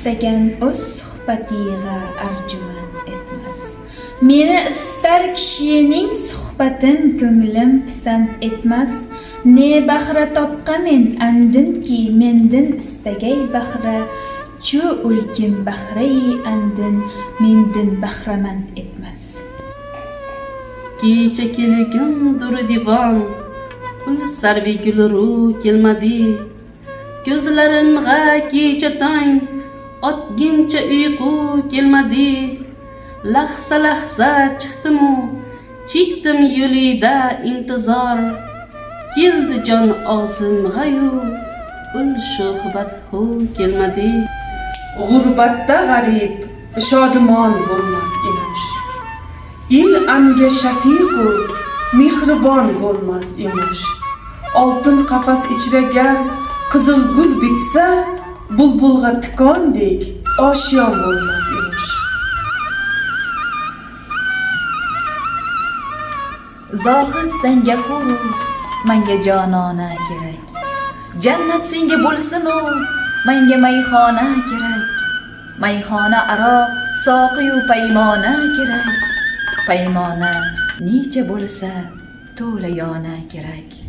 istagan o'z suhbatiga arjumand etmas. Meni istar kishining suhbatin ko'nglim pisand etmas. Ne bahra topqamen andinki mendin istagay bahra. Chu ulkim bahrai andin mendin bahramand etmas. Kecha kelgundur divan, ul sarvi gulru kelmadi. Ko'zlarimga kecha tong, otgincha uyqu kelmadi. Lahza lahza chiqdimu, chekdim yo'lida intizor. Keldi jon og'zimga-yu, ul shuhbat hu kelmadi. G'urbatda g'arib shodimon bo'lmas emish. Il anga shafiqu mehribon bo'lmas emish. Oltin qafas ichragar qizil gul bitsa, bulbulga tikondek oshyon bo'lmas emish. Zohid senga huru, menga jonona kerak. Jannat senga bo'lsin-u, menga mayxona kerak. Mayxona aro soqiyu paymona kerak. Paymona necha bo'lsa to'la yona kerak.